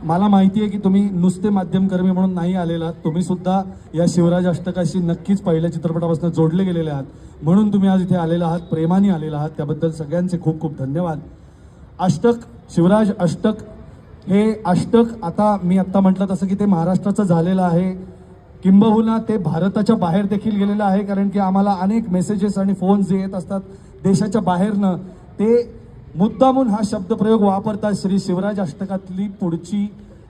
मला माहिती आहे की तुम्ही नुसते माध्यमकर्मी म्हणून नाही आलेला, तुम्ही सुद्धा या शिवराज अष्टकाशी नक्कीच पहिल्या चित्रपटापासून जोडले गेलेले आहात, म्हणून तुम्ही आज इथे आलेला आहात, प्रेमाने आलेला आहात, त्याबद्दल सगळ्यांचे खूप खूप धन्यवाद. अष्टक, शिवराज अष्टक हे अष्टक आता मी आत्ता म्हटलं तसं की ते महाराष्ट्राचं झालेलं आहे, किंबहुना ते भारताच्या बाहेर देखील गेलेलं आहे. कारण की आम्हाला अनेक मेसेजेस आणि फोन्स जे येत असतात देशाच्या बाहेरनं, ते मुद्दामून हा शब्दप्रयोग वापरतात, श्री शिवराज अष्टकातली पुढची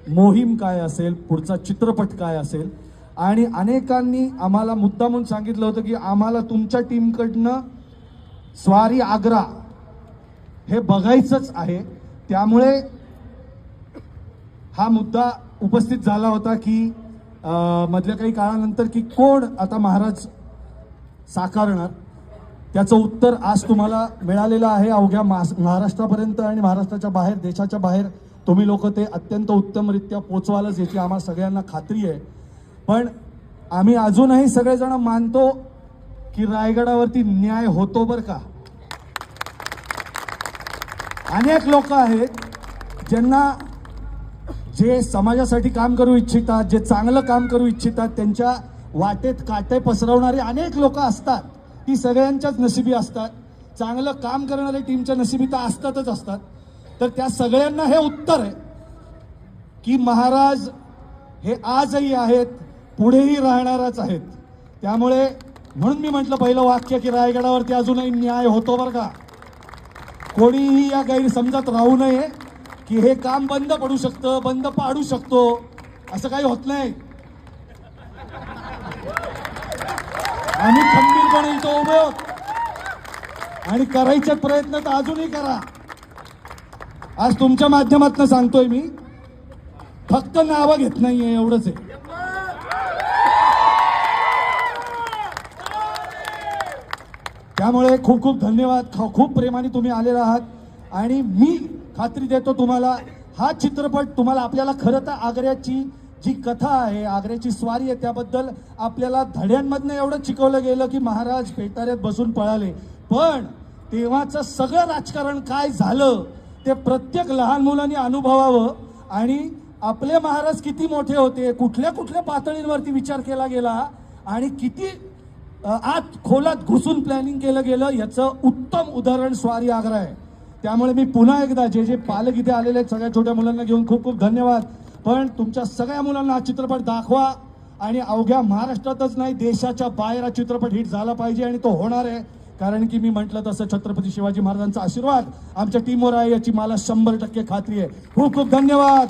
मोहीम काय असेल, पुढचा चित्रपट काय असेल. आणि अनेकांनी आम्हाला मुद्दामून सांगितलं होतं की आम्हाला तुमच्या टीमकडनं स्वारी आग्रा हे बघायचंच आहे. त्यामुळे हा मुद्दा उपस्थित झाला होता की मधल्या काही काळानंतर की कोण आता महाराज साकारणार. त्याचं उत्तर आज तुम्हाला मिळालेलं आहे. अवघ्या महाराष्ट्रापर्यंत आणि महाराष्ट्राच्या बाहेर, देशाच्या बाहेर तुम्ही लोक ते अत्यंत उत्तमरित्या पोचवालच याची आम्हाला सगळ्यांना खात्री आहे. पण आम्ही अजूनही सगळेजण मानतो की रायगडावरती न्याय होतो बरं का. अनेक लोक आहेत ज्यांना जे समाजासाठी काम करू इच्छितात, जे चांगलं काम करू इच्छितात, त्यांच्या वाटेत काटे पसरवणारे अनेक लोक असतात. ती सगळ्यांच्याच नशिबी असतात. चांगलं काम करणारे टीमच्या नशिबी तर असतातच असतात. तर त्या सगळ्यांना हे उत्तर आहे की महाराज हे आजही आहेत, पुढेही राहणारच आहेत. त्यामुळे म्हणून मी म्हटलं पहिलं वाक्य की रायगडावरती अजूनही न्याय होतो बरं का. कोणीही या गैरसमजात राहू नये की हे काम बंद पडू शकतं, बंद पाडू शकतो, असं काही होत नाही. आम्ही खंबीरपणे इथं उभे आहोत आणि करायचे प्रयत्न तर अजूनही करा. आज तुमच्या माध्यमातून सांगतोय मी, फक्त नावं घेत नाहीये एवढंच आहे. त्यामुळे खूप खूप धन्यवाद. खूप प्रेमाने तुम्ही आलेला आहात आणि मी खात्री देतो तुम्हाला, हा चित्रपट तुम्हाला, आपल्याला खरं तर आग्र्याची जी कथा आहे, आग्र्याची स्वारी आहे, त्याबद्दल आपल्याला धड्यांमधनं एवढं शिकवलं गेलं की महाराज पेटाऱ्यात बसून पळाले. पण तेव्हाचं सगळं राजकारण काय झालं ते प्रत्येक लहान मुलांनी अनुभवावं. आणि आपले महाराज किती मोठे होते, कुठल्या कुठल्या पातळींवरती विचार केला गेला आणि किती आत खोलात घुसून प्लॅनिंग केलं गेलं, याचं उत्तम उदाहरण स्वारी आग्रा आहे. त्यामुळे मी पुन्हा एकदा जे पालक इथे आलेले आहेत सगळ्या छोट्या मुलांना घेऊन खूप खूप धन्यवाद. पण तुमच्या सगळ्या मुलांना हा चित्रपट दाखवा आणि अवघ्या महाराष्ट्रातच नाही, देशाच्या बाहेर हा चित्रपट हिट झाला पाहिजे आणि तो होणार आहे. कारण की मी म्हटलं तसं छत्रपती शिवाजी महाराजांचा आशीर्वाद आमच्या टीमवर आहे याची मला 100% खात्री आहे. खूप खूप धन्यवाद.